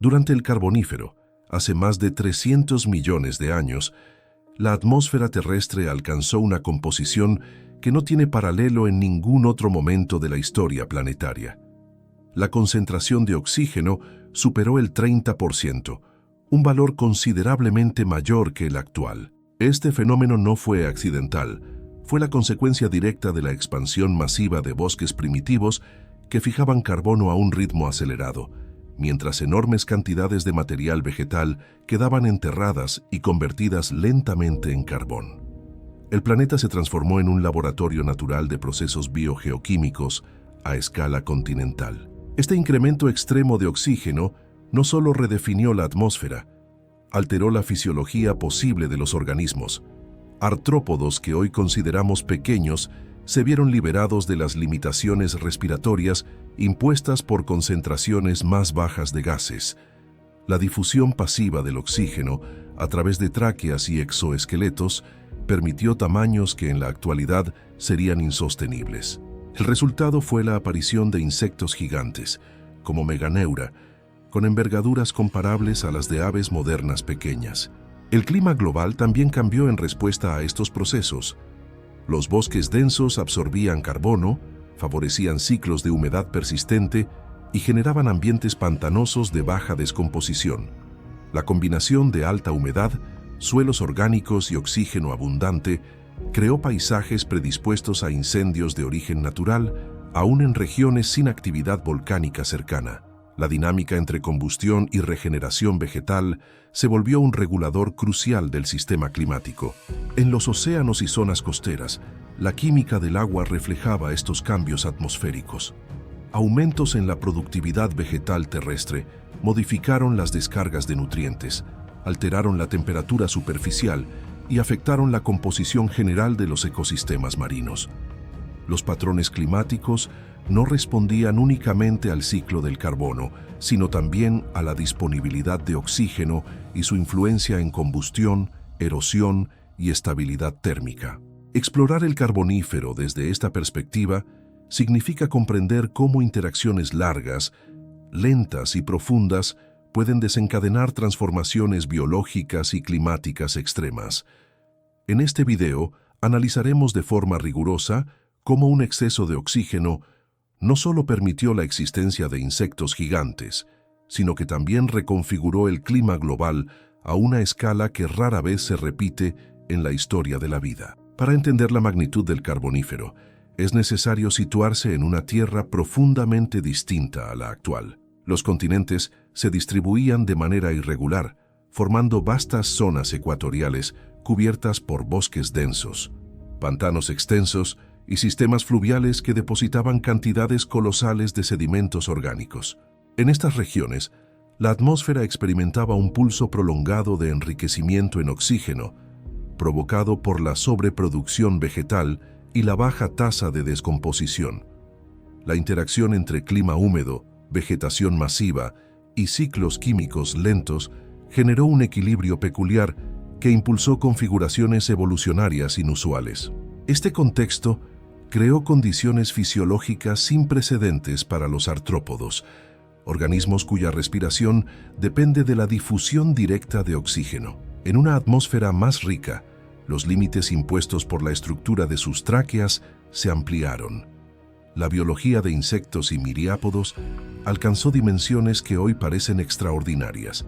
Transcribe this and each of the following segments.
Durante el Carbonífero, hace más de 300 millones de años, la atmósfera terrestre alcanzó una composición que no tiene paralelo en ningún otro momento de la historia planetaria. La concentración de oxígeno superó el 30%, un valor considerablemente mayor que el actual. Este fenómeno no fue accidental, fue la consecuencia directa de la expansión masiva de bosques primitivos que fijaban carbono a un ritmo acelerado, mientras enormes cantidades de material vegetal quedaban enterradas y convertidas lentamente en carbón. El planeta se transformó en un laboratorio natural de procesos biogeoquímicos a escala continental. Este incremento extremo de oxígeno no solo redefinió la atmósfera, alteró la fisiología posible de los organismos. Artrópodos que hoy consideramos pequeños se vieron liberados de las limitaciones respiratorias impuestas por concentraciones más bajas de gases. La difusión pasiva del oxígeno a través de tráqueas y exoesqueletos permitió tamaños que en la actualidad serían insostenibles. El resultado fue la aparición de insectos gigantes, como Meganeura, con envergaduras comparables a las de aves modernas pequeñas. El clima global también cambió en respuesta a estos procesos. Los bosques densos absorbían carbono, favorecían ciclos de humedad persistente y generaban ambientes pantanosos de baja descomposición. La combinación de alta humedad, suelos orgánicos y oxígeno abundante creó paisajes predispuestos a incendios de origen natural, aún en regiones sin actividad volcánica cercana. La dinámica entre combustión y regeneración vegetal se volvió un regulador crucial del sistema climático. En los océanos y zonas costeras, la química del agua reflejaba estos cambios atmosféricos. Aumentos en la productividad vegetal terrestre modificaron las descargas de nutrientes, alteraron la temperatura superficial y afectaron la composición general de los ecosistemas marinos. Los patrones climáticos no respondían únicamente al ciclo del carbono, sino también a la disponibilidad de oxígeno y su influencia en combustión, erosión y estabilidad térmica. Explorar el Carbonífero desde esta perspectiva significa comprender cómo interacciones largas, lentas y profundas pueden desencadenar transformaciones biológicas y climáticas extremas. En este video analizaremos de forma rigurosa cómo un exceso de oxígeno no solo permitió la existencia de insectos gigantes, sino que también reconfiguró el clima global a una escala que rara vez se repite en la historia de la vida. Para entender la magnitud del Carbonífero, es necesario situarse en una Tierra profundamente distinta a la actual. Los continentes se distribuían de manera irregular, formando vastas zonas ecuatoriales cubiertas por bosques densos, pantanos extensos y sistemas fluviales que depositaban cantidades colosales de sedimentos orgánicos. En estas regiones, la atmósfera experimentaba un pulso prolongado de enriquecimiento en oxígeno, provocado por la sobreproducción vegetal y la baja tasa de descomposición. La interacción entre clima húmedo, vegetación masiva y ciclos químicos lentos generó un equilibrio peculiar que impulsó configuraciones evolucionarias inusuales. Este contexto creó condiciones fisiológicas sin precedentes para los artrópodos, organismos cuya respiración depende de la difusión directa de oxígeno. En una atmósfera más rica, los límites impuestos por la estructura de sus tráqueas se ampliaron. La biología de insectos y miriápodos alcanzó dimensiones que hoy parecen extraordinarias,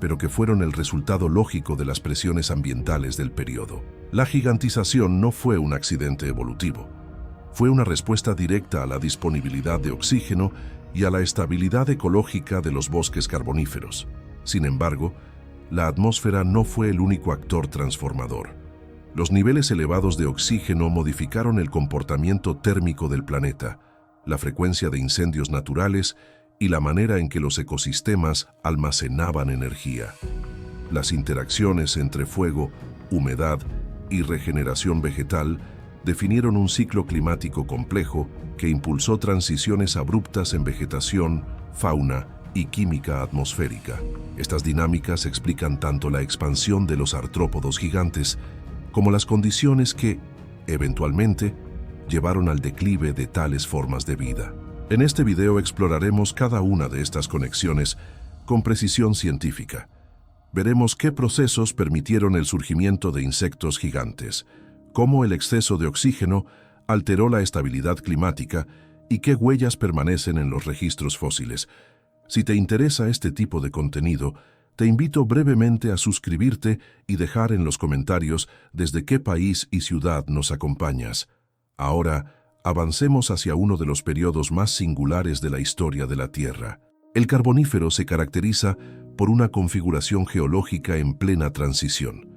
pero que fueron el resultado lógico de las presiones ambientales del periodo. La gigantización no fue un accidente evolutivo. Fue una respuesta directa a la disponibilidad de oxígeno y a la estabilidad ecológica de los bosques carboníferos. Sin embargo, la atmósfera no fue el único actor transformador. Los niveles elevados de oxígeno modificaron el comportamiento térmico del planeta, la frecuencia de incendios naturales y la manera en que los ecosistemas almacenaban energía. Las interacciones entre fuego, humedad y regeneración vegetal definieron un ciclo climático complejo que impulsó transiciones abruptas en vegetación, fauna y química atmosférica. Estas dinámicas explican tanto la expansión de los artrópodos gigantes como las condiciones que, eventualmente, llevaron al declive de tales formas de vida. En este video exploraremos cada una de estas conexiones con precisión científica. Veremos qué procesos permitieron el surgimiento de insectos gigantes, cómo el exceso de oxígeno alteró la estabilidad climática y qué huellas permanecen en los registros fósiles. Si te interesa este tipo de contenido, te invito brevemente a suscribirte y dejar en los comentarios desde qué país y ciudad nos acompañas. Ahora, avancemos hacia uno de los periodos más singulares de la historia de la Tierra. El Carbonífero se caracteriza por una configuración geológica en plena transición.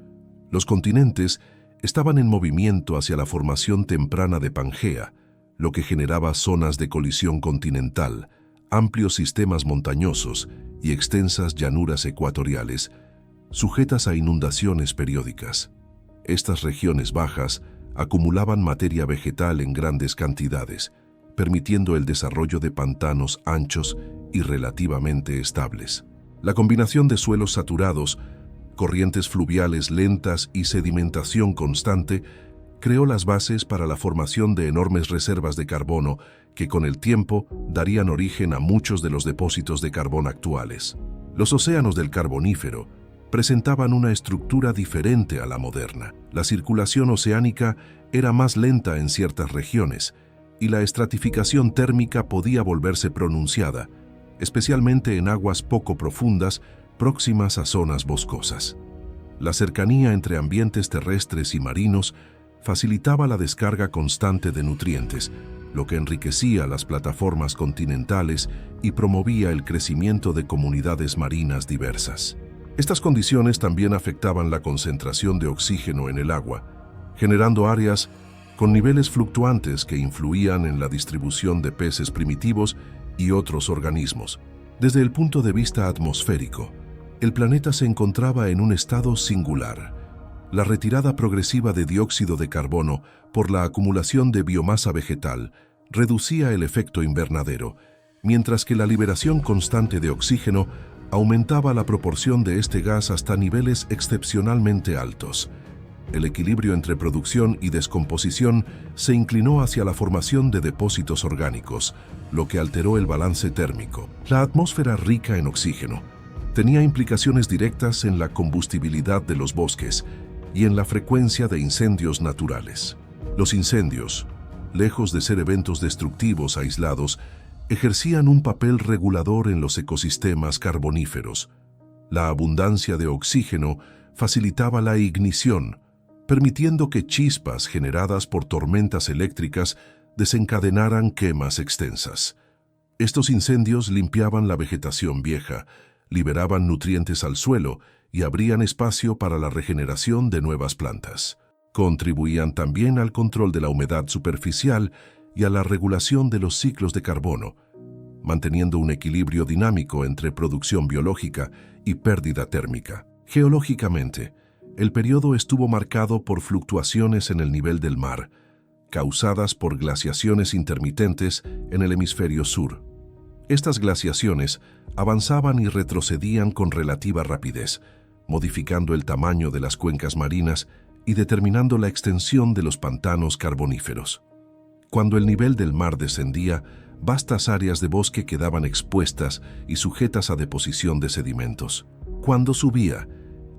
Los continentes estaban en movimiento hacia la formación temprana de Pangea, lo que generaba zonas de colisión continental, amplios sistemas montañosos y extensas llanuras ecuatoriales, sujetas a inundaciones periódicas. Estas regiones bajas acumulaban materia vegetal en grandes cantidades, permitiendo el desarrollo de pantanos anchos y relativamente estables. La combinación de suelos saturados, corrientes fluviales lentas y sedimentación constante creó las bases para la formación de enormes reservas de carbono que con el tiempo darían origen a muchos de los depósitos de carbón actuales. Los océanos del Carbonífero presentaban una estructura diferente a la moderna. La circulación oceánica era más lenta en ciertas regiones y la estratificación térmica podía volverse pronunciada, especialmente en aguas poco profundas próximas a zonas boscosas. La cercanía entre ambientes terrestres y marinos facilitaba la descarga constante de nutrientes, lo que enriquecía las plataformas continentales y promovía el crecimiento de comunidades marinas diversas. Estas condiciones también afectaban la concentración de oxígeno en el agua, generando áreas con niveles fluctuantes que influían en la distribución de peces primitivos y otros organismos. Desde el punto de vista atmosférico, el planeta se encontraba en un estado singular. La retirada progresiva de dióxido de carbono por la acumulación de biomasa vegetal reducía el efecto invernadero, mientras que la liberación constante de oxígeno aumentaba la proporción de este gas hasta niveles excepcionalmente altos. El equilibrio entre producción y descomposición se inclinó hacia la formación de depósitos orgánicos, lo que alteró el balance térmico. La atmósfera rica en oxígeno tenía implicaciones directas en la combustibilidad de los bosques y en la frecuencia de incendios naturales. Los incendios, lejos de ser eventos destructivos aislados, ejercían un papel regulador en los ecosistemas carboníferos. La abundancia de oxígeno facilitaba la ignición, permitiendo que chispas generadas por tormentas eléctricas desencadenaran quemas extensas. Estos incendios limpiaban la vegetación vieja, liberaban nutrientes al suelo y abrían espacio para la regeneración de nuevas plantas. Contribuían también al control de la humedad superficial y a la regulación de los ciclos de carbono, manteniendo un equilibrio dinámico entre producción biológica y pérdida térmica. Geológicamente, el periodo estuvo marcado por fluctuaciones en el nivel del mar, causadas por glaciaciones intermitentes en el hemisferio sur. Estas glaciaciones avanzaban y retrocedían con relativa rapidez, modificando el tamaño de las cuencas marinas y determinando la extensión de los pantanos carboníferos. Cuando el nivel del mar descendía, vastas áreas de bosque quedaban expuestas y sujetas a deposición de sedimentos. Cuando subía,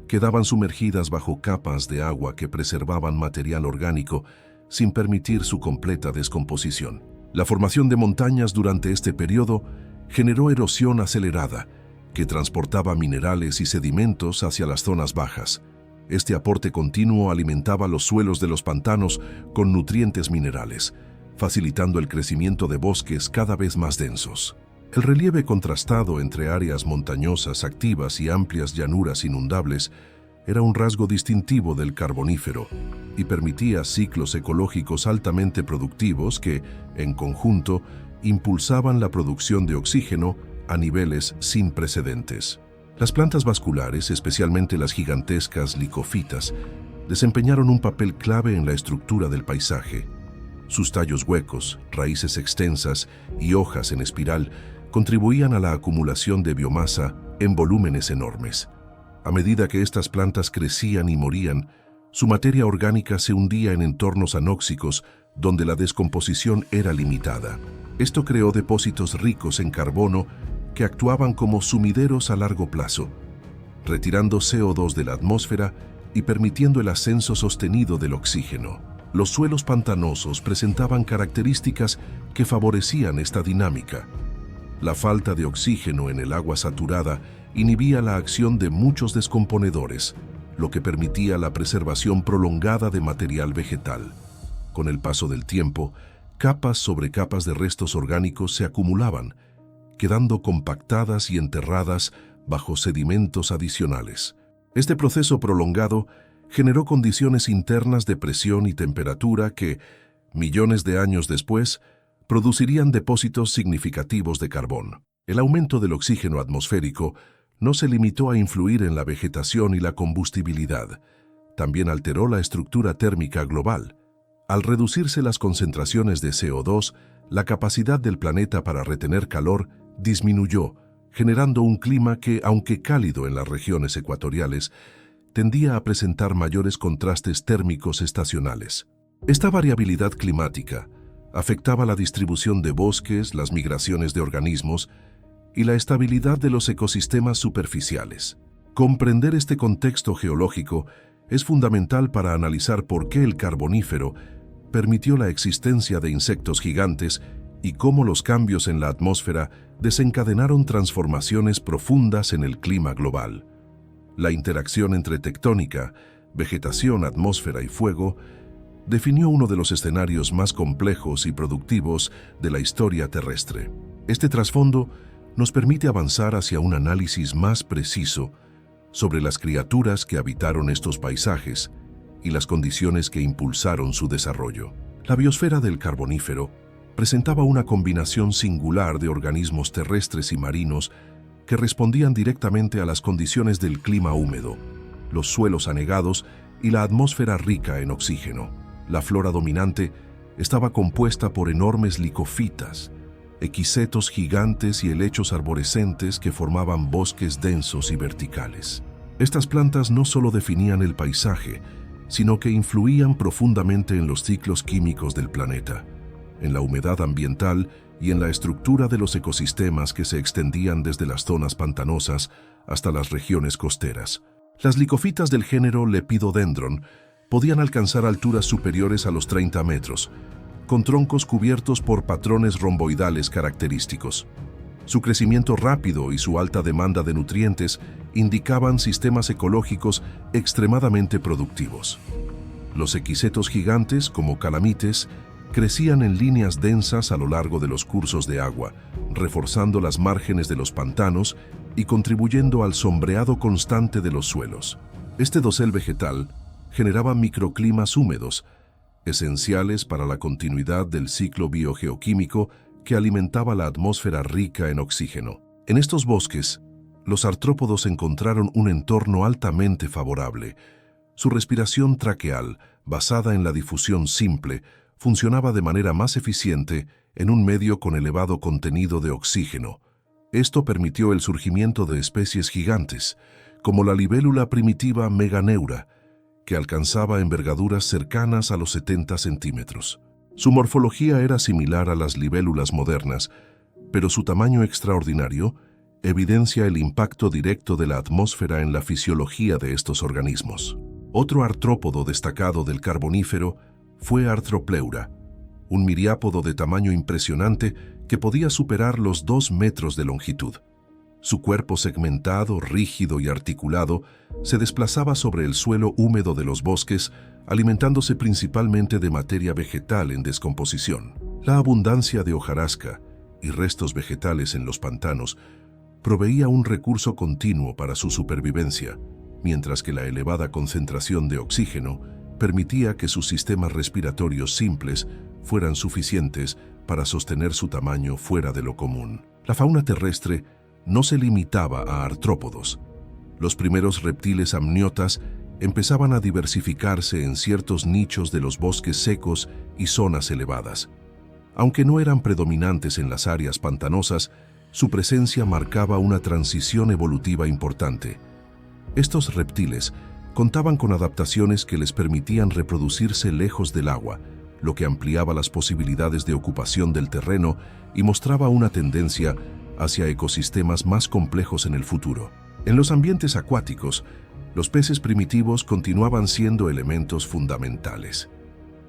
quedaban sumergidas bajo capas de agua que preservaban material orgánico sin permitir su completa descomposición. La formación de montañas durante este periodo generó erosión acelerada, que transportaba minerales y sedimentos hacia las zonas bajas. Este aporte continuo alimentaba los suelos de los pantanos con nutrientes minerales, facilitando el crecimiento de bosques cada vez más densos. El relieve contrastado entre áreas montañosas activas y amplias llanuras inundables era un rasgo distintivo del Carbonífero y permitía ciclos ecológicos altamente productivos que, en conjunto, impulsaban la producción de oxígeno a niveles sin precedentes. Las plantas vasculares, especialmente las gigantescas licofitas, desempeñaron un papel clave en la estructura del paisaje. Sus tallos huecos, raíces extensas y hojas en espiral contribuían a la acumulación de biomasa en volúmenes enormes. A medida que estas plantas crecían y morían, su materia orgánica se hundía en entornos anóxicos donde la descomposición era limitada. Esto creó depósitos ricos en carbono que actuaban como sumideros a largo plazo, retirando CO2 de la atmósfera y permitiendo el ascenso sostenido del oxígeno. Los suelos pantanosos presentaban características que favorecían esta dinámica. La falta de oxígeno en el agua saturada inhibía la acción de muchos descomponedores, lo que permitía la preservación prolongada de material vegetal. Con el paso del tiempo, capas sobre capas de restos orgánicos se acumulaban, quedando compactadas y enterradas bajo sedimentos adicionales. Este proceso prolongado generó condiciones internas de presión y temperatura que, millones de años después, producirían depósitos significativos de carbón. El aumento del oxígeno atmosférico no se limitó a influir en la vegetación y la combustibilidad, también alteró la estructura térmica global. Al reducirse las concentraciones de CO2, la capacidad del planeta para retener calor disminuyó, generando un clima que, aunque cálido en las regiones ecuatoriales, tendía a presentar mayores contrastes térmicos estacionales. Esta variabilidad climática afectaba la distribución de bosques, las migraciones de organismos y la estabilidad de los ecosistemas superficiales. Comprender este contexto geológico es fundamental para analizar por qué el Carbonífero permitió la existencia de insectos gigantes y cómo los cambios en la atmósfera desencadenaron transformaciones profundas en el clima global. La interacción entre tectónica, vegetación, atmósfera y fuego definió uno de los escenarios más complejos y productivos de la historia terrestre. Este trasfondo nos permite avanzar hacia un análisis más preciso sobre las criaturas que habitaron estos paisajes y las condiciones que impulsaron su desarrollo. La biosfera del Carbonífero presentaba una combinación singular de organismos terrestres y marinos que respondían directamente a las condiciones del clima húmedo, los suelos anegados y la atmósfera rica en oxígeno. La flora dominante estaba compuesta por enormes licofitas, equisetos gigantes y helechos arborescentes que formaban bosques densos y verticales. Estas plantas no solo definían el paisaje, sino que influían profundamente en los ciclos químicos del planeta, en la humedad ambiental y en la estructura de los ecosistemas que se extendían desde las zonas pantanosas hasta las regiones costeras. Las licofitas del género Lepidodendron podían alcanzar alturas superiores a los 30 metros, con troncos cubiertos por patrones romboidales característicos. Su crecimiento rápido y su alta demanda de nutrientes indicaban sistemas ecológicos extremadamente productivos. Los equisetos gigantes, como calamites, crecían en líneas densas a lo largo de los cursos de agua, reforzando las márgenes de los pantanos y contribuyendo al sombreado constante de los suelos. Este dosel vegetal generaba microclimas húmedos, esenciales para la continuidad del ciclo biogeoquímico que alimentaba la atmósfera rica en oxígeno. En estos bosques, los artrópodos encontraron un entorno altamente favorable. Su respiración traqueal, basada en la difusión simple, funcionaba de manera más eficiente en un medio con elevado contenido de oxígeno. Esto permitió el surgimiento de especies gigantes, como la libélula primitiva Meganeura, que alcanzaba envergaduras cercanas a los 70 centímetros. Su morfología era similar a las libélulas modernas, pero su tamaño extraordinario evidencia el impacto directo de la atmósfera en la fisiología de estos organismos. Otro artrópodo destacado del Carbonífero fue Arthropleura, un miriápodo de tamaño impresionante que podía superar los 2 metros de longitud. Su cuerpo segmentado, rígido y articulado se desplazaba sobre el suelo húmedo de los bosques, alimentándose principalmente de materia vegetal en descomposición. La abundancia de hojarasca y restos vegetales en los pantanos proveía un recurso continuo para su supervivencia, mientras que la elevada concentración de oxígeno permitía que sus sistemas respiratorios simples fueran suficientes para sostener su tamaño fuera de lo común. La fauna terrestre no se limitaba a artrópodos. Los primeros reptiles amniotas empezaban a diversificarse en ciertos nichos de los bosques secos y zonas elevadas. Aunque no eran predominantes en las áreas pantanosas, su presencia marcaba una transición evolutiva importante. Estos reptiles contaban con adaptaciones que les permitían reproducirse lejos del agua, lo que ampliaba las posibilidades de ocupación del terreno y mostraba una tendencia hacia ecosistemas más complejos en el futuro. En los ambientes acuáticos, los peces primitivos continuaban siendo elementos fundamentales.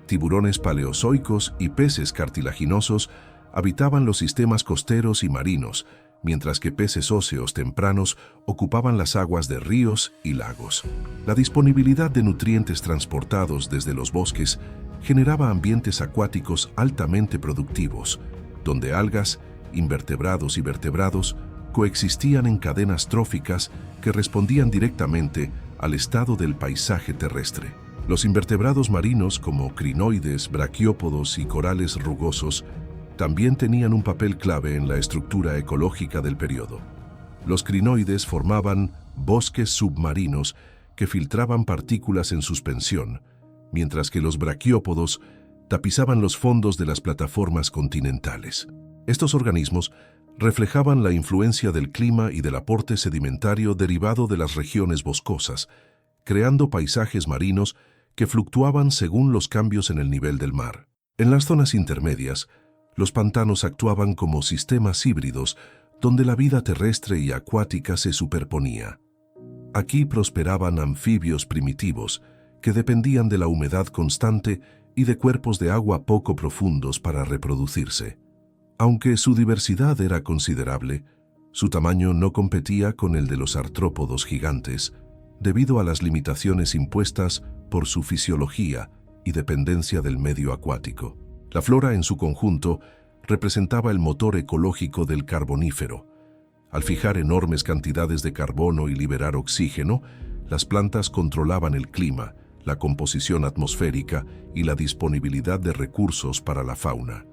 Tiburones paleozoicos y peces cartilaginosos habitaban los sistemas costeros y marinos, mientras que peces óseos tempranos ocupaban las aguas de ríos y lagos. La disponibilidad de nutrientes transportados desde los bosques generaba ambientes acuáticos altamente productivos, donde algas, invertebrados y vertebrados coexistían en cadenas tróficas que respondían directamente al estado del paisaje terrestre. Los invertebrados marinos, como crinoides, braquiópodos y corales rugosos, también tenían un papel clave en la estructura ecológica del periodo. Los crinoides formaban bosques submarinos que filtraban partículas en suspensión, mientras que los braquiópodos tapizaban los fondos de las plataformas continentales. Estos organismos reflejaban la influencia del clima y del aporte sedimentario derivado de las regiones boscosas, creando paisajes marinos que fluctuaban según los cambios en el nivel del mar. En las zonas intermedias, los pantanos actuaban como sistemas híbridos donde la vida terrestre y acuática se superponía. Aquí prosperaban anfibios primitivos que dependían de la humedad constante y de cuerpos de agua poco profundos para reproducirse. Aunque su diversidad era considerable, su tamaño no competía con el de los artrópodos gigantes, debido a las limitaciones impuestas por su fisiología y dependencia del medio acuático. La flora en su conjunto representaba el motor ecológico del carbonífero. Al fijar enormes cantidades de carbono y liberar oxígeno, las plantas controlaban el clima, la composición atmosférica y la disponibilidad de recursos para la fauna.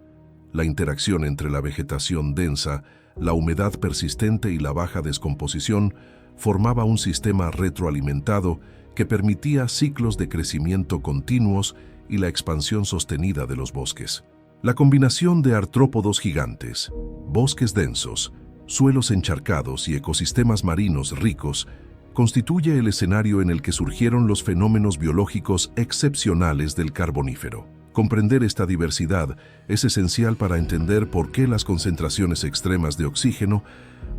La interacción entre la vegetación densa, la humedad persistente y la baja descomposición formaba un sistema retroalimentado que permitía ciclos de crecimiento continuos y la expansión sostenida de los bosques. La combinación de artrópodos gigantes, bosques densos, suelos encharcados y ecosistemas marinos ricos constituye el escenario en el que surgieron los fenómenos biológicos excepcionales del Carbonífero. Comprender esta diversidad es esencial para entender por qué las concentraciones extremas de oxígeno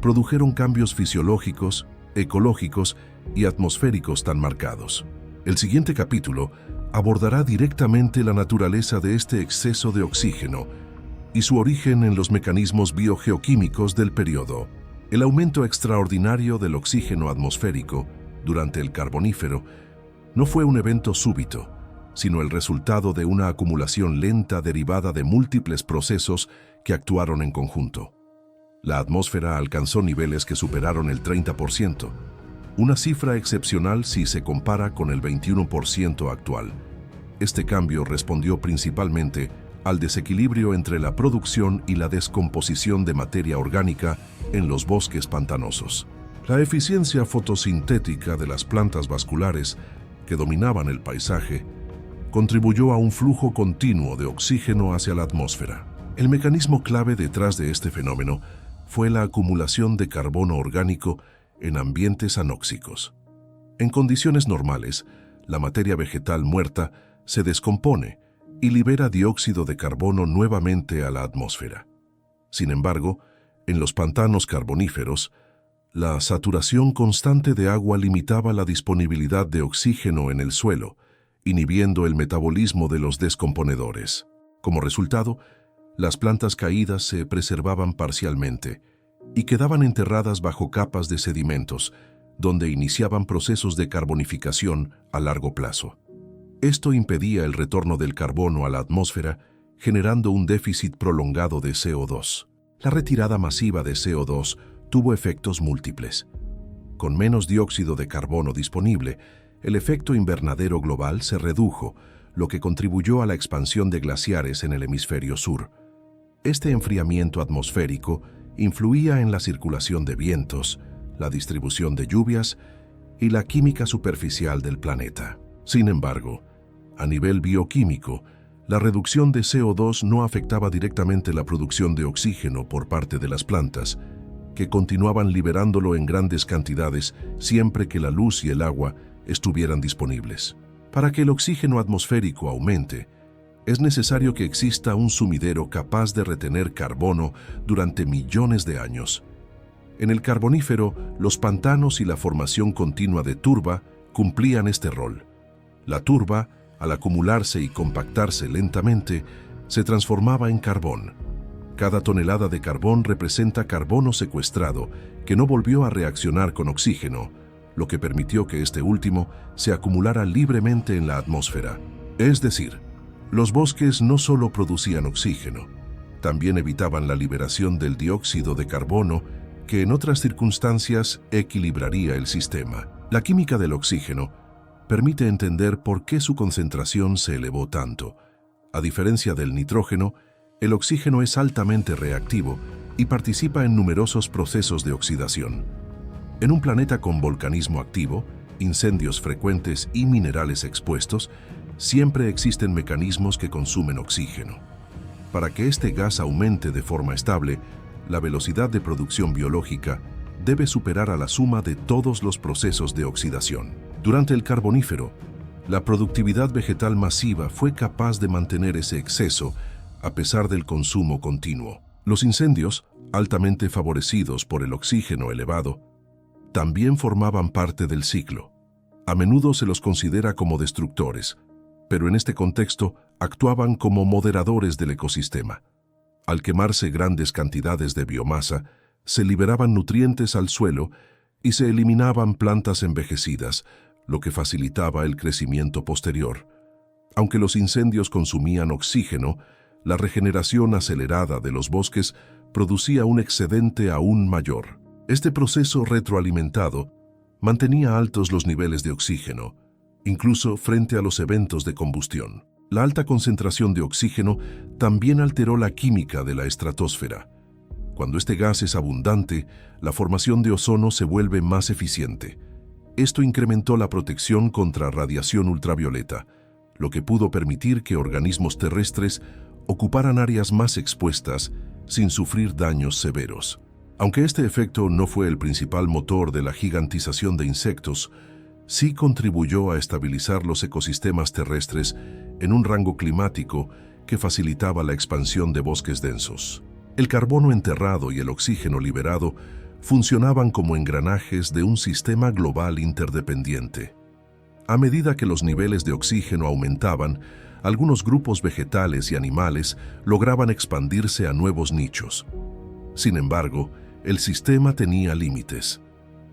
produjeron cambios fisiológicos, ecológicos y atmosféricos tan marcados. El siguiente capítulo abordará directamente la naturaleza de este exceso de oxígeno y su origen en los mecanismos biogeoquímicos del periodo. El aumento extraordinario del oxígeno atmosférico durante el Carbonífero no fue un evento súbito, sino el resultado de una acumulación lenta derivada de múltiples procesos que actuaron en conjunto. La atmósfera alcanzó niveles que superaron el 30%, una cifra excepcional si se compara con el 21% actual. Este cambio respondió principalmente al desequilibrio entre la producción y la descomposición de materia orgánica en los bosques pantanosos. La eficiencia fotosintética de las plantas vasculares que dominaban el paisaje contribuyó a un flujo continuo de oxígeno hacia la atmósfera. El mecanismo clave detrás de este fenómeno fue la acumulación de carbono orgánico en ambientes anóxicos. En condiciones normales, la materia vegetal muerta se descompone y libera dióxido de carbono nuevamente a la atmósfera. Sin embargo, en los pantanos carboníferos, la saturación constante de agua limitaba la disponibilidad de oxígeno en el suelo, inhibiendo el metabolismo de los descomponedores. Como resultado, las plantas caídas se preservaban parcialmente y quedaban enterradas bajo capas de sedimentos, donde iniciaban procesos de carbonificación a largo plazo. Esto impedía el retorno del carbono a la atmósfera, generando un déficit prolongado de CO2. La retirada masiva de CO2 tuvo efectos múltiples. Con menos dióxido de carbono disponible, el efecto invernadero global se redujo, lo que contribuyó a la expansión de glaciares en el hemisferio sur. Este enfriamiento atmosférico influía en la circulación de vientos, la distribución de lluvias y la química superficial del planeta. Sin embargo, a nivel bioquímico, la reducción de CO2 no afectaba directamente la producción de oxígeno por parte de las plantas, que continuaban liberándolo en grandes cantidades siempre que la luz y el agua estuvieran disponibles. Para que el oxígeno atmosférico aumente, Es necesario que exista un sumidero capaz de retener carbono durante millones de años. En el Carbonífero, los pantanos y la formación continua de turba cumplían este rol. La turba, al acumularse y compactarse lentamente, se transformaba en carbón. Cada tonelada de carbón representa carbono secuestrado que no volvió a reaccionar con oxígeno, lo que permitió que este último se acumulara libremente en la atmósfera. Es decir, los bosques no solo producían oxígeno, también evitaban la liberación del dióxido de carbono, que en otras circunstancias equilibraría el sistema. La química del oxígeno permite entender por qué su concentración se elevó tanto. A diferencia del nitrógeno, el oxígeno es altamente reactivo y participa en numerosos procesos de oxidación. En un planeta con volcanismo activo, incendios frecuentes y minerales expuestos, siempre existen mecanismos que consumen oxígeno. Para que este gas aumente de forma estable, la velocidad de producción biológica debe superar a la suma de todos los procesos de oxidación. Durante el Carbonífero, la productividad vegetal masiva fue capaz de mantener ese exceso a pesar del consumo continuo. Los incendios, altamente favorecidos por el oxígeno elevado, también formaban parte del ciclo. A menudo se los considera como destructores, pero en este contexto actuaban como moderadores del ecosistema. Al quemarse grandes cantidades de biomasa, se liberaban nutrientes al suelo y se eliminaban plantas envejecidas, lo que facilitaba el crecimiento posterior. Aunque los incendios consumían oxígeno, la regeneración acelerada de los bosques producía un excedente aún mayor. Este proceso retroalimentado mantenía altos los niveles de oxígeno, incluso frente a los eventos de combustión. La alta concentración de oxígeno también alteró la química de la estratosfera. Cuando este gas es abundante, la formación de ozono se vuelve más eficiente. Esto incrementó la protección contra radiación ultravioleta, lo que pudo permitir que organismos terrestres ocuparan áreas más expuestas sin sufrir daños severos. Aunque este efecto no fue el principal motor de la gigantización de insectos, sí contribuyó a estabilizar los ecosistemas terrestres en un rango climático que facilitaba la expansión de bosques densos. El carbono enterrado y el oxígeno liberado funcionaban como engranajes de un sistema global interdependiente. A medida que los niveles de oxígeno aumentaban, algunos grupos vegetales y animales lograban expandirse a nuevos nichos. Sin embargo, el sistema tenía límites.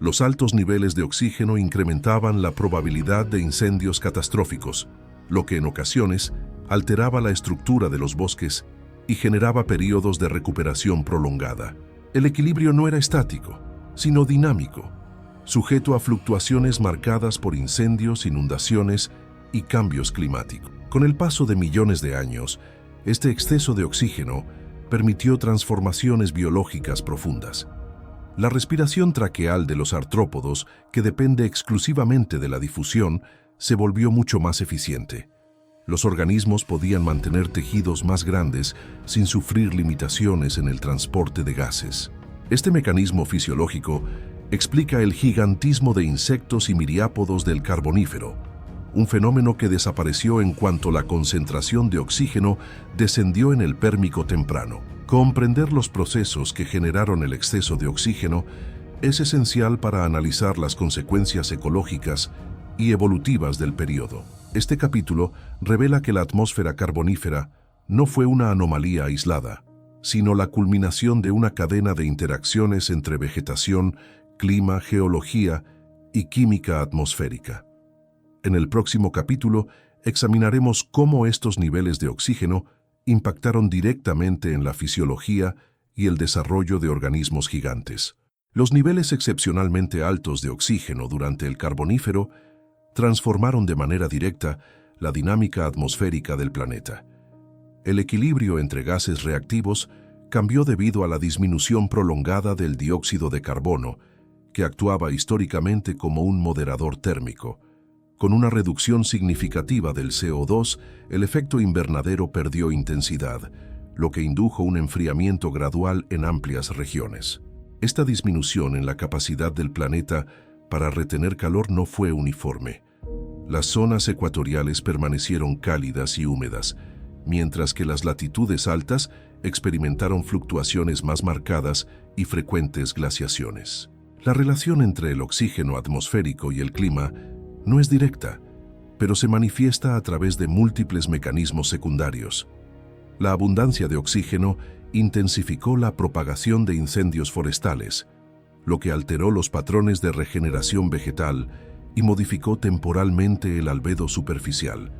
Los altos niveles de oxígeno incrementaban la probabilidad de incendios catastróficos, lo que en ocasiones alteraba la estructura de los bosques y generaba periodos de recuperación prolongada. El equilibrio no era estático, sino dinámico, sujeto a fluctuaciones marcadas por incendios, inundaciones y cambios climáticos. Con el paso de millones de años, este exceso de oxígeno permitió transformaciones biológicas profundas. La respiración traqueal de los artrópodos, que depende exclusivamente de la difusión, se volvió mucho más eficiente. Los organismos podían mantener tejidos más grandes sin sufrir limitaciones en el transporte de gases. Este mecanismo fisiológico explica el gigantismo de insectos y miriápodos del Carbonífero, un fenómeno que desapareció en cuanto la concentración de oxígeno descendió en el Pérmico temprano. Comprender los procesos que generaron el exceso de oxígeno es esencial para analizar las consecuencias ecológicas y evolutivas del periodo. Este capítulo revela que la atmósfera carbonífera no fue una anomalía aislada, sino la culminación de una cadena de interacciones entre vegetación, clima, geología y química atmosférica. En el próximo capítulo examinaremos cómo estos niveles de oxígeno impactaron directamente en la fisiología y el desarrollo de organismos gigantes. Los niveles excepcionalmente altos de oxígeno durante el Carbonífero transformaron de manera directa la dinámica atmosférica del planeta. El equilibrio entre gases reactivos cambió debido a la disminución prolongada del dióxido de carbono, que actuaba históricamente como un moderador térmico. Con una reducción significativa del CO2, el efecto invernadero perdió intensidad, lo que indujo un enfriamiento gradual en amplias regiones. Esta disminución en la capacidad del planeta para retener calor no fue uniforme. Las zonas ecuatoriales permanecieron cálidas y húmedas, mientras que las latitudes altas experimentaron fluctuaciones más marcadas y frecuentes glaciaciones. La relación entre el oxígeno atmosférico y el clima no es directa, pero se manifiesta a través de múltiples mecanismos secundarios. La abundancia de oxígeno intensificó la propagación de incendios forestales, lo que alteró los patrones de regeneración vegetal y modificó temporalmente el albedo superficial.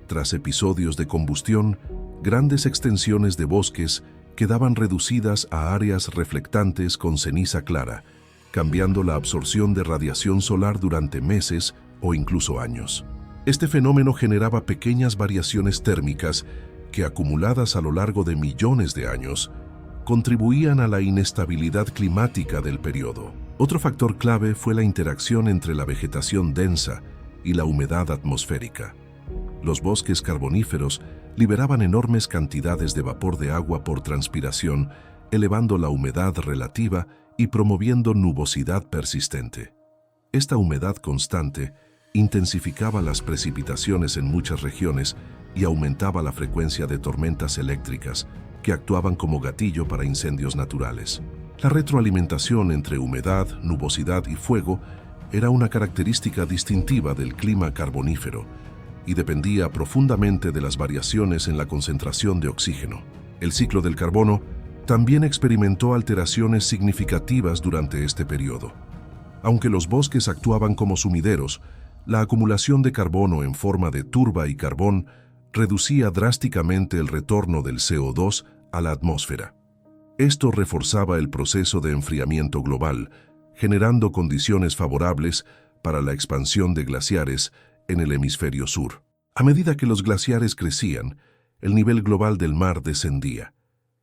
Tras episodios de combustión, grandes extensiones de bosques quedaban reducidas a áreas reflectantes con ceniza clara, cambiando la absorción de radiación solar durante meses o incluso años. Este fenómeno generaba pequeñas variaciones térmicas que, acumuladas a lo largo de millones de años, contribuían a la inestabilidad climática del periodo. Otro factor clave fue la interacción entre la vegetación densa y la humedad atmosférica. Los bosques carboníferos liberaban enormes cantidades de vapor de agua por transpiración, elevando la humedad relativa y promoviendo nubosidad persistente. Esta humedad constante intensificaba las precipitaciones en muchas regiones y aumentaba la frecuencia de tormentas eléctricas que actuaban como gatillo para incendios naturales. La retroalimentación entre humedad, nubosidad y fuego era una característica distintiva del clima carbonífero y dependía profundamente de las variaciones en la concentración de oxígeno. El ciclo del carbono también experimentó alteraciones significativas durante este periodo. Aunque los bosques actuaban como sumideros, la acumulación de carbono en forma de turba y carbón reducía drásticamente el retorno del CO2 a la atmósfera. Esto reforzaba el proceso de enfriamiento global, generando condiciones favorables para la expansión de glaciares en el hemisferio sur. A medida que los glaciares crecían, el nivel global del mar descendía,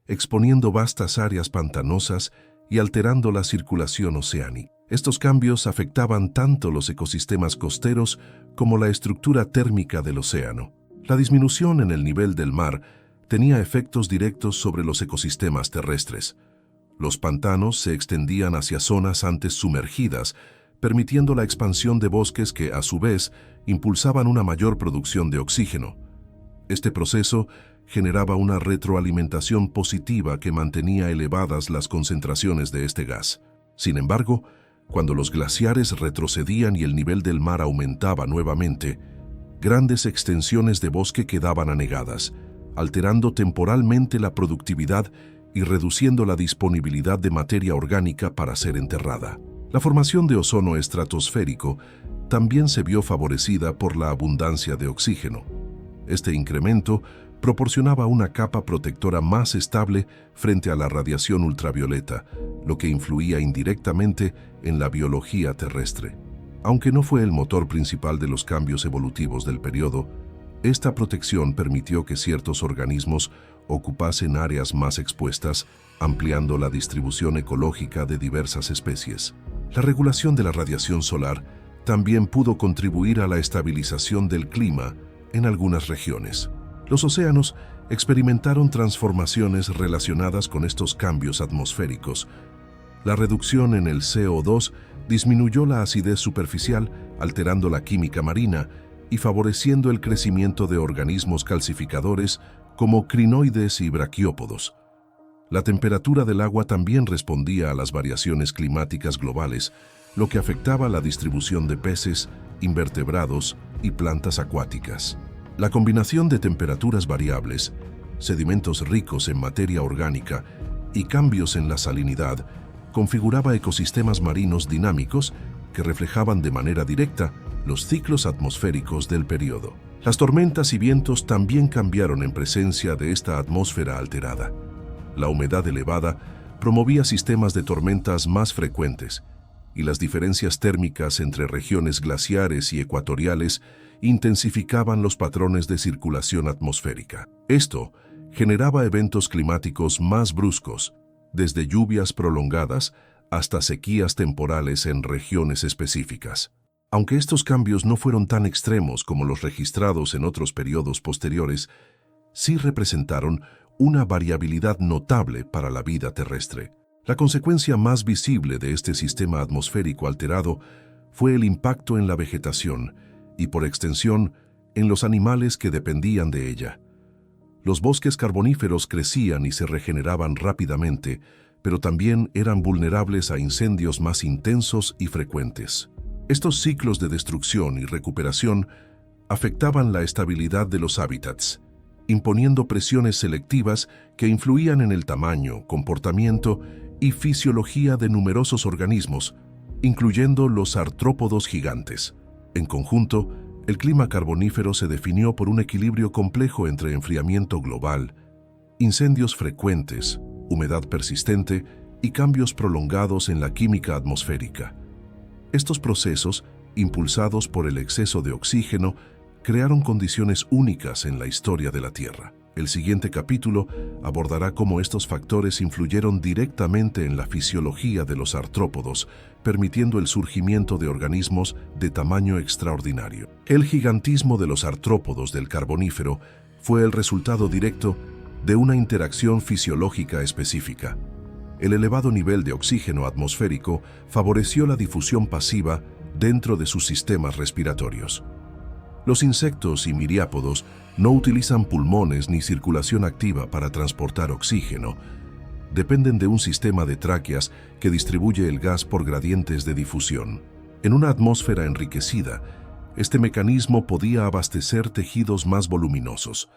exponiendo vastas áreas pantanosas y alterando la circulación oceánica. Estos cambios afectaban tanto los ecosistemas costeros como la estructura térmica del océano. La disminución en el nivel del mar tenía efectos directos sobre los ecosistemas terrestres. Los pantanos se extendían hacia zonas antes sumergidas, permitiendo la expansión de bosques que, a su vez, impulsaban una mayor producción de oxígeno. Este proceso generaba una retroalimentación positiva que mantenía elevadas las concentraciones de este gas. Sin embargo, cuando los glaciares retrocedían y el nivel del mar aumentaba nuevamente, grandes extensiones de bosque quedaban anegadas, alterando temporalmente la productividad y reduciendo la disponibilidad de materia orgánica para ser enterrada. La formación de ozono estratosférico también se vio favorecida por la abundancia de oxígeno. Este incremento proporcionaba una capa protectora más estable frente a la radiación ultravioleta, lo que influía indirectamente en la biología terrestre. Aunque no fue el motor principal de los cambios evolutivos del periodo, esta protección permitió que ciertos organismos ocupasen áreas más expuestas, ampliando la distribución ecológica de diversas especies. La regulación de la radiación solar también pudo contribuir a la estabilización del clima en algunas regiones. Los océanos experimentaron transformaciones relacionadas con estos cambios atmosféricos. La reducción en el CO2 disminuyó la acidez superficial, alterando la química marina y favoreciendo el crecimiento de organismos calcificadores como crinoides y braquiópodos. La temperatura del agua también respondía a las variaciones climáticas globales, lo que afectaba la distribución de peces, invertebrados y plantas acuáticas. La combinación de temperaturas variables, sedimentos ricos en materia orgánica y cambios en la salinidad configuraba ecosistemas marinos dinámicos que reflejaban de manera directa los ciclos atmosféricos del periodo. Las tormentas y vientos también cambiaron en presencia de esta atmósfera alterada. La humedad elevada promovía sistemas de tormentas más frecuentes, y las diferencias térmicas entre regiones glaciares y ecuatoriales intensificaban los patrones de circulación atmosférica. Esto generaba eventos climáticos más bruscos, desde lluvias prolongadas hasta sequías temporales en regiones específicas. Aunque estos cambios no fueron tan extremos como los registrados en otros periodos posteriores, sí representaron una variabilidad notable para la vida terrestre. La consecuencia más visible de este sistema atmosférico alterado fue el impacto en la vegetación y, por extensión, en los animales que dependían de ella. Los bosques carboníferos crecían y se regeneraban rápidamente, pero también eran vulnerables a incendios más intensos y frecuentes. Estos ciclos de destrucción y recuperación afectaban la estabilidad de los hábitats, imponiendo presiones selectivas que influían en el tamaño, comportamiento y fisiología de numerosos organismos, incluyendo los artrópodos gigantes. En conjunto, el clima carbonífero se definió por un equilibrio complejo entre enfriamiento global, incendios frecuentes, humedad persistente y cambios prolongados en la química atmosférica. Estos procesos, impulsados por el exceso de oxígeno, crearon condiciones únicas en la historia de la Tierra. El siguiente capítulo abordará cómo estos factores influyeron directamente en la fisiología de los artrópodos, permitiendo el surgimiento de organismos de tamaño extraordinario. El gigantismo de los artrópodos del Carbonífero fue el resultado directo de una interacción fisiológica específica. El elevado nivel de oxígeno atmosférico favoreció la difusión pasiva dentro de sus sistemas respiratorios. Los insectos y miriápodos no utilizan pulmones ni circulación activa para transportar oxígeno. Dependen de un sistema de tráqueas que distribuye el gas por gradientes de difusión. En una atmósfera enriquecida, este mecanismo podía abastecer tejidos más voluminosos,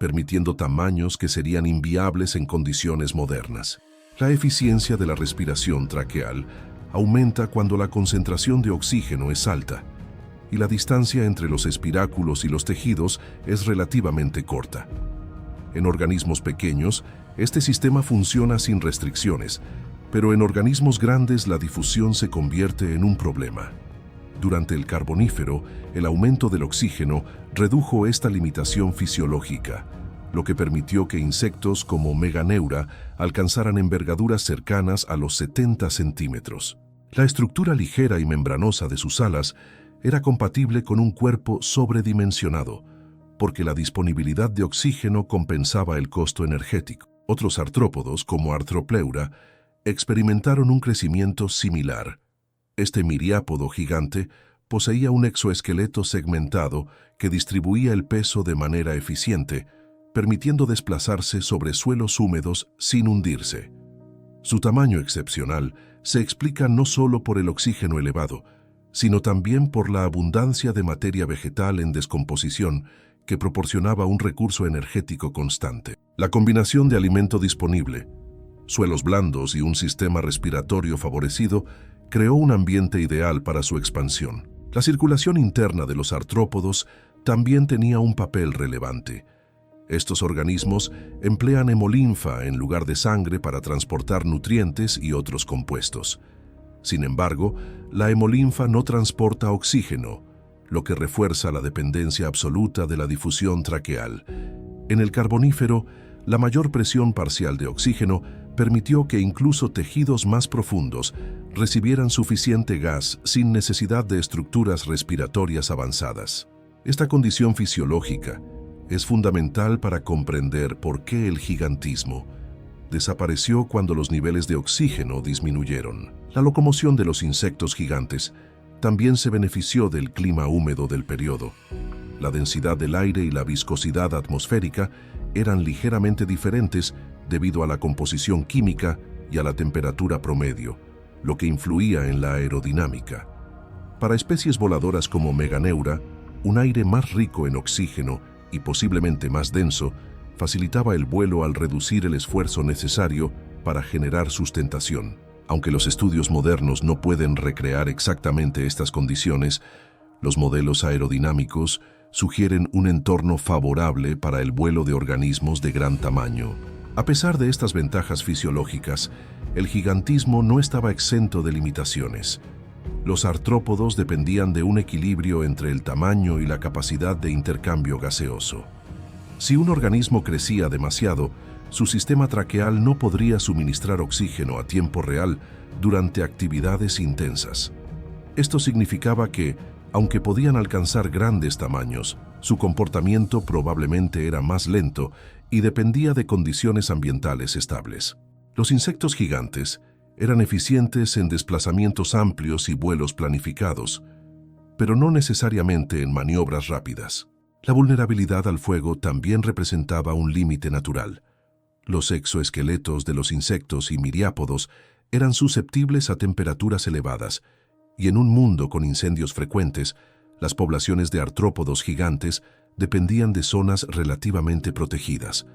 permitiendo tamaños que serían inviables en condiciones modernas. La eficiencia de la respiración traqueal aumenta cuando la concentración de oxígeno es alta y la distancia entre los espiráculos y los tejidos es relativamente corta. En organismos pequeños, este sistema funciona sin restricciones, pero en organismos grandes la difusión se convierte en un problema. Durante el Carbonífero, el aumento del oxígeno redujo esta limitación fisiológica, lo que permitió que insectos como Meganeura alcanzaran envergaduras cercanas a los 70 centímetros. La estructura ligera y membranosa de sus alas era compatible con un cuerpo sobredimensionado, porque la disponibilidad de oxígeno compensaba el costo energético. Otros artrópodos, como Arthropleura, experimentaron un crecimiento similar. Este miriápodo gigante poseía un exoesqueleto segmentado que distribuía el peso de manera eficiente, permitiendo desplazarse sobre suelos húmedos sin hundirse. Su tamaño excepcional se explica no solo por el oxígeno elevado, sino también por la abundancia de materia vegetal en descomposición que proporcionaba un recurso energético constante. La combinación de alimento disponible, suelos blandos y un sistema respiratorio favorecido creó un ambiente ideal para su expansión. La circulación interna de los artrópodos también tenía un papel relevante. Estos organismos emplean hemolinfa en lugar de sangre para transportar nutrientes y otros compuestos. Sin embargo, la hemolinfa no transporta oxígeno, lo que refuerza la dependencia absoluta de la difusión traqueal. En el Carbonífero, la mayor presión parcial de oxígeno permitió que incluso tejidos más profundos recibieran suficiente gas sin necesidad de estructuras respiratorias avanzadas. Esta condición fisiológica es fundamental para comprender por qué el gigantismo desapareció cuando los niveles de oxígeno disminuyeron. La locomoción de los insectos gigantes también se benefició del clima húmedo del periodo. La densidad del aire y la viscosidad atmosférica eran ligeramente diferentes debido a la composición química y a la temperatura promedio, lo que influía en la aerodinámica. Para especies voladoras como Meganeura, un aire más rico en oxígeno y posiblemente más denso facilitaba el vuelo al reducir el esfuerzo necesario para generar sustentación. Aunque los estudios modernos no pueden recrear exactamente estas condiciones, los modelos aerodinámicos sugieren un entorno favorable para el vuelo de organismos de gran tamaño. A pesar de estas ventajas fisiológicas, el gigantismo no estaba exento de limitaciones. Los artrópodos dependían de un equilibrio entre el tamaño y la capacidad de intercambio gaseoso. Si un organismo crecía demasiado, su sistema traqueal no podría suministrar oxígeno a tiempo real durante actividades intensas. Esto significaba que, aunque podían alcanzar grandes tamaños, su comportamiento probablemente era más lento y dependía de condiciones ambientales estables. Los insectos gigantes eran eficientes en desplazamientos amplios y vuelos planificados, pero no necesariamente en maniobras rápidas. La vulnerabilidad al fuego también representaba un límite natural. Los exoesqueletos de los insectos y miriápodos eran susceptibles a temperaturas elevadas, y en un mundo con incendios frecuentes, las poblaciones de artrópodos gigantes dependían de zonas relativamente protegidas.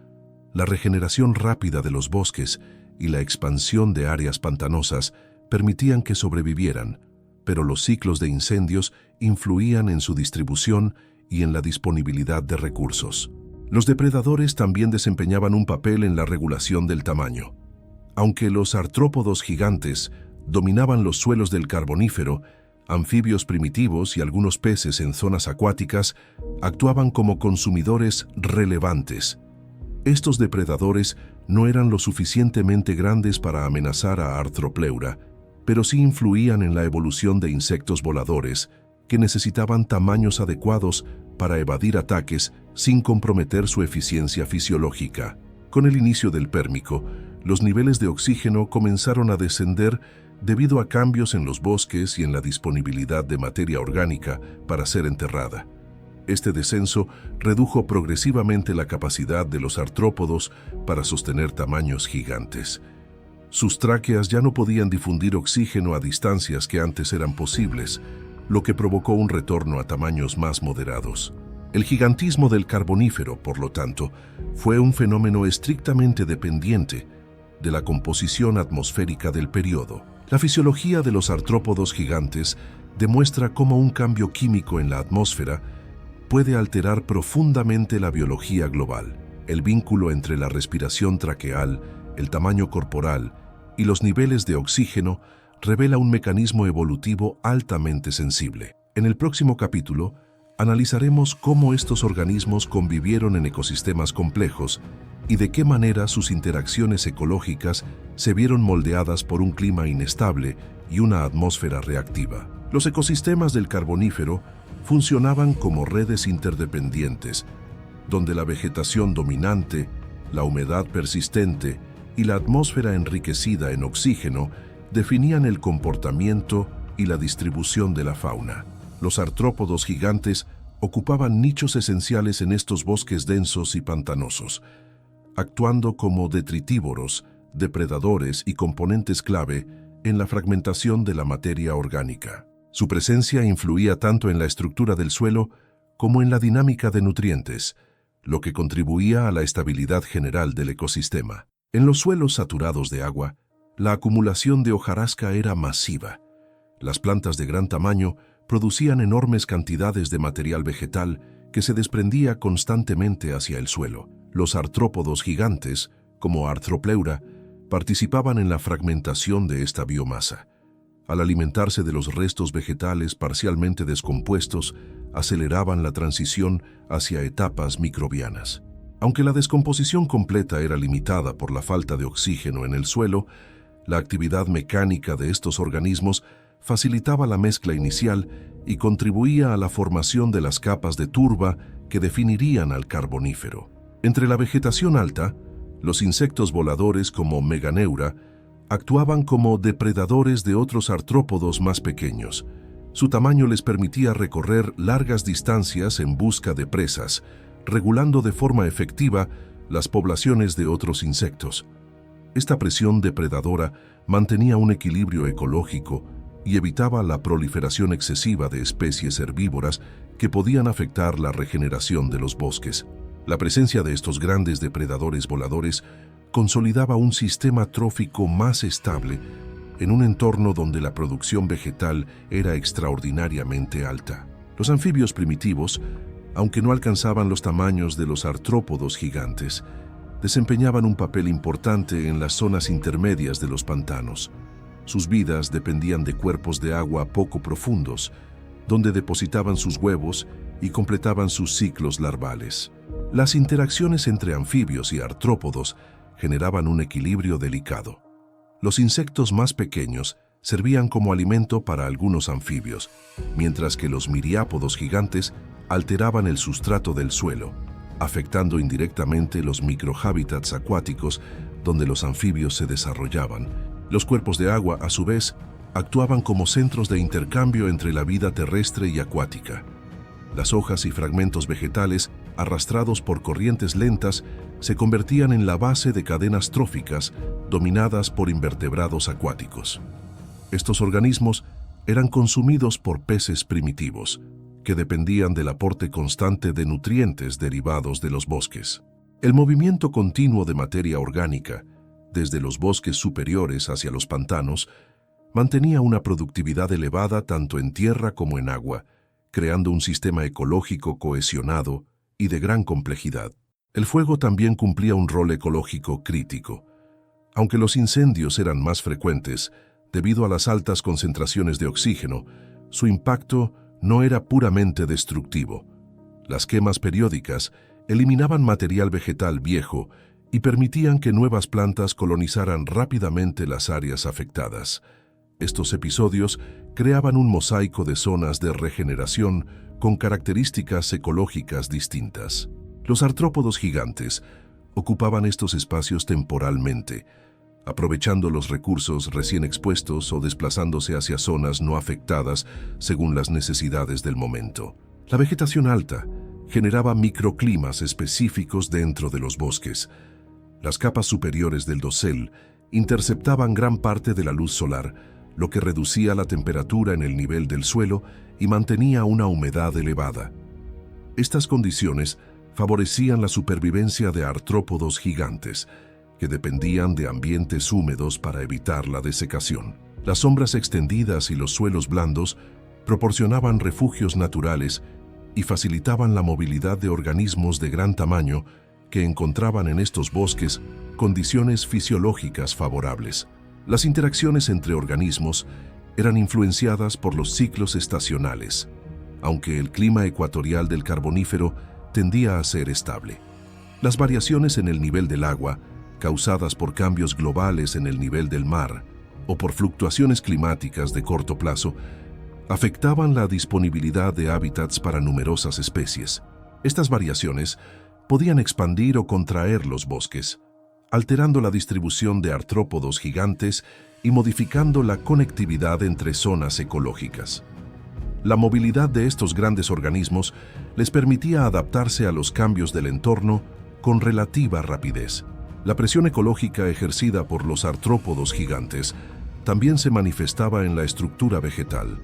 La regeneración rápida de los bosques y la expansión de áreas pantanosas permitían que sobrevivieran, pero los ciclos de incendios influían en su distribución y en la disponibilidad de recursos. Los depredadores también desempeñaban un papel en la regulación del tamaño. Aunque los artrópodos gigantes dominaban los suelos del Carbonífero, anfibios primitivos y algunos peces en zonas acuáticas actuaban como consumidores relevantes. Estos depredadores no eran lo suficientemente grandes para amenazar a Arthropleura, pero sí influían en la evolución de insectos voladores, que necesitaban tamaños adecuados para evadir ataques sin comprometer su eficiencia fisiológica. Con el inicio del Pérmico, los niveles de oxígeno comenzaron a descender debido a cambios en los bosques y en la disponibilidad de materia orgánica para ser enterrada. Este descenso redujo progresivamente la capacidad de los artrópodos para sostener tamaños gigantes. Sus tráqueas ya no podían difundir oxígeno a distancias que antes eran posibles, lo que provocó un retorno a tamaños más moderados. El gigantismo del Carbonífero, por lo tanto, fue un fenómeno estrictamente dependiente de la composición atmosférica del periodo. La fisiología de los artrópodos gigantes demuestra cómo un cambio químico en la atmósfera puede alterar profundamente la biología global. El vínculo entre la respiración traqueal, el tamaño corporal y los niveles de oxígeno revela un mecanismo evolutivo altamente sensible. En el próximo capítulo, analizaremos cómo estos organismos convivieron en ecosistemas complejos y de qué manera sus interacciones ecológicas se vieron moldeadas por un clima inestable y una atmósfera reactiva. Los ecosistemas del Carbonífero funcionaban como redes interdependientes, donde la vegetación dominante, la humedad persistente y la atmósfera enriquecida en oxígeno definían el comportamiento y la distribución de la fauna. Los artrópodos gigantes ocupaban nichos esenciales en estos bosques densos y pantanosos, actuando como detritívoros, depredadores y componentes clave en la fragmentación de la materia orgánica. Su presencia influía tanto en la estructura del suelo como en la dinámica de nutrientes, lo que contribuía a la estabilidad general del ecosistema. En los suelos saturados de agua, la acumulación de hojarasca era masiva. Las plantas de gran tamaño producían enormes cantidades de material vegetal que se desprendía constantemente hacia el suelo. Los artrópodos gigantes, como Arthropleura, participaban en la fragmentación de esta biomasa. Al alimentarse de los restos vegetales parcialmente descompuestos, aceleraban la transición hacia etapas microbianas. Aunque la descomposición completa era limitada por la falta de oxígeno en el suelo, la actividad mecánica de estos organismos facilitaba la mezcla inicial y contribuía a la formación de las capas de turba que definirían al Carbonífero. Entre la vegetación alta, los insectos voladores como Meganeura actuaban como depredadores de otros artrópodos más pequeños. Su tamaño les permitía recorrer largas distancias en busca de presas, regulando de forma efectiva las poblaciones de otros insectos. Esta presión depredadora mantenía un equilibrio ecológico y evitaba la proliferación excesiva de especies herbívoras que podían afectar la regeneración de los bosques. La presencia de estos grandes depredadores voladores consolidaba un sistema trófico más estable en un entorno donde la producción vegetal era extraordinariamente alta. Los anfibios primitivos, aunque no alcanzaban los tamaños de los artrópodos gigantes, desempeñaban un papel importante en las zonas intermedias de los pantanos. Sus vidas dependían de cuerpos de agua poco profundos, donde depositaban sus huevos y completaban sus ciclos larvales. Las interacciones entre anfibios y artrópodos generaban un equilibrio delicado. Los insectos más pequeños servían como alimento para algunos anfibios, mientras que los miriápodos gigantes alteraban el sustrato del suelo, afectando indirectamente los microhábitats acuáticos donde los anfibios se desarrollaban. Los cuerpos de agua, a su vez, actuaban como centros de intercambio entre la vida terrestre y acuática. Las hojas y fragmentos vegetales, arrastrados por corrientes lentas, se convertían en la base de cadenas tróficas dominadas por invertebrados acuáticos. Estos organismos eran consumidos por peces primitivos, que dependían del aporte constante de nutrientes derivados de los bosques. El movimiento continuo de materia orgánica, desde los bosques superiores hacia los pantanos, mantenía una productividad elevada tanto en tierra como en agua, creando un sistema ecológico cohesionado y de gran complejidad. El fuego también cumplía un rol ecológico crítico. Aunque los incendios eran más frecuentes, debido a las altas concentraciones de oxígeno, su impacto no era puramente destructivo. Las quemas periódicas eliminaban material vegetal viejo y permitían que nuevas plantas colonizaran rápidamente las áreas afectadas. Estos episodios creaban un mosaico de zonas de regeneración con características ecológicas distintas. Los artrópodos gigantes ocupaban estos espacios temporalmente, aprovechando los recursos recién expuestos o desplazándose hacia zonas no afectadas según las necesidades del momento. La vegetación alta generaba microclimas específicos dentro de los bosques. Las capas superiores del dosel interceptaban gran parte de la luz solar, lo que reducía la temperatura en el nivel del suelo y mantenía una humedad elevada. Estas condiciones favorecían la supervivencia de artrópodos gigantes, que dependían de ambientes húmedos para evitar la desecación. Las sombras extendidas y los suelos blandos proporcionaban refugios naturales y facilitaban la movilidad de organismos de gran tamaño que encontraban en estos bosques condiciones fisiológicas favorables. Las interacciones entre organismos eran influenciadas por los ciclos estacionales, aunque el clima ecuatorial del Carbonífero tendía a ser estable. Las variaciones en el nivel del agua, causadas por cambios globales en el nivel del mar o por fluctuaciones climáticas de corto plazo, afectaban la disponibilidad de hábitats para numerosas especies. Estas variaciones podían expandir o contraer los bosques, alterando la distribución de artrópodos gigantes y modificando la conectividad entre zonas ecológicas. La movilidad de estos grandes organismos les permitía adaptarse a los cambios del entorno con relativa rapidez. La presión ecológica ejercida por los artrópodos gigantes también se manifestaba en la estructura vegetal.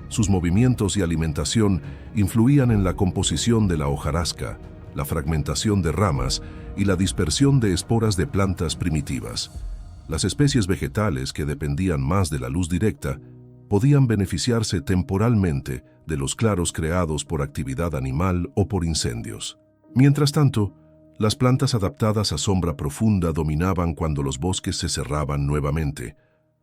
Sus movimientos y alimentación influían en la composición de la hojarasca, la fragmentación de ramas y la dispersión de esporas de plantas primitivas. Las especies vegetales que dependían más de la luz directa podían beneficiarse temporalmente de los claros creados por actividad animal o por incendios. Mientras tanto, las plantas adaptadas a sombra profunda dominaban cuando los bosques se cerraban nuevamente.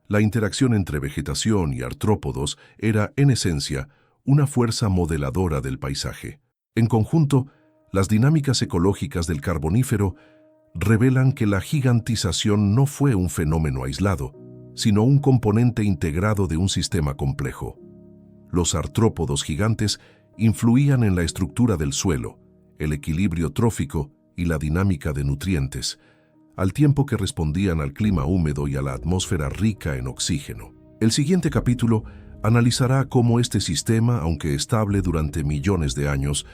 La interacción entre vegetación y artrópodos era, en esencia, una fuerza modeladora del paisaje. En conjunto, las dinámicas ecológicas del Carbonífero revelan que la gigantización no fue un fenómeno aislado, sino un componente integrado de un sistema complejo. Los artrópodos gigantes influían en la estructura del suelo, el equilibrio trófico y la dinámica de nutrientes, al tiempo que respondían al clima húmedo y a la atmósfera rica en oxígeno. El siguiente capítulo analizará cómo este sistema, aunque estable durante millones de años,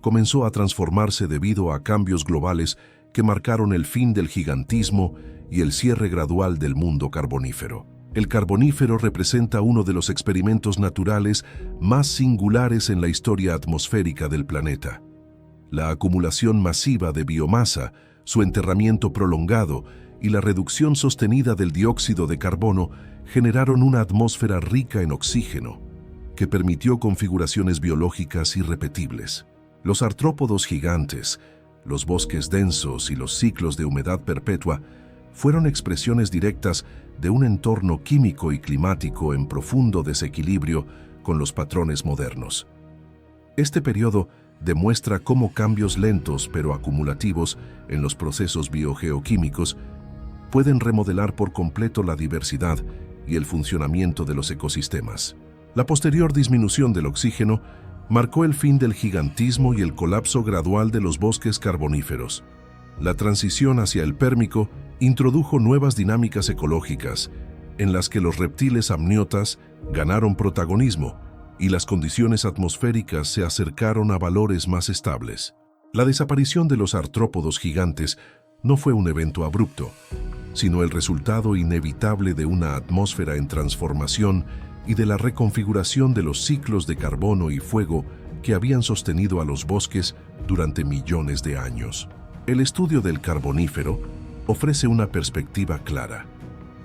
comenzó a transformarse debido a cambios globales que marcaron el fin del gigantismo y el cierre gradual del mundo carbonífero. El Carbonífero representa uno de los experimentos naturales más singulares en la historia atmosférica del planeta. La acumulación masiva de biomasa, su enterramiento prolongado y la reducción sostenida del dióxido de carbono generaron una atmósfera rica en oxígeno, que permitió configuraciones biológicas irrepetibles. Los artrópodos gigantes, los bosques densos y los ciclos de humedad perpetua fueron expresiones directas de un entorno químico y climático en profundo desequilibrio con los patrones modernos. Este periodo demuestra cómo cambios lentos pero acumulativos en los procesos biogeoquímicos pueden remodelar por completo la diversidad y el funcionamiento de los ecosistemas. La posterior disminución del oxígeno marcó el fin del gigantismo y el colapso gradual de los bosques carboníferos. La transición hacia el pérmico introdujo nuevas dinámicas ecológicas, en las que los reptiles amniotas ganaron protagonismo y las condiciones atmosféricas se acercaron a valores más estables. La desaparición de los artrópodos gigantes no fue un evento abrupto, sino el resultado inevitable de una atmósfera en transformación y de la reconfiguración de los ciclos de carbono y fuego que habían sostenido a los bosques durante millones de años. El estudio del Carbonífero ofrece una perspectiva clara.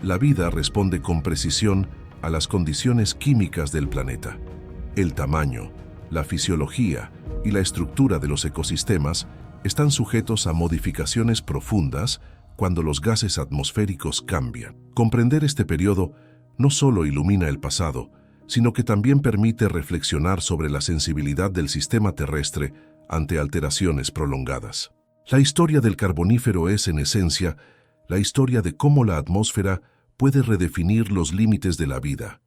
La vida responde con precisión a las condiciones químicas del planeta. El tamaño, la fisiología y la estructura de los ecosistemas están sujetos a modificaciones profundas cuando los gases atmosféricos cambian. Comprender este periodo no solo ilumina el pasado, sino que también permite reflexionar sobre la sensibilidad del sistema terrestre ante alteraciones prolongadas. La historia del Carbonífero es, en esencia, la historia de cómo la atmósfera puede redefinir los límites de la vida.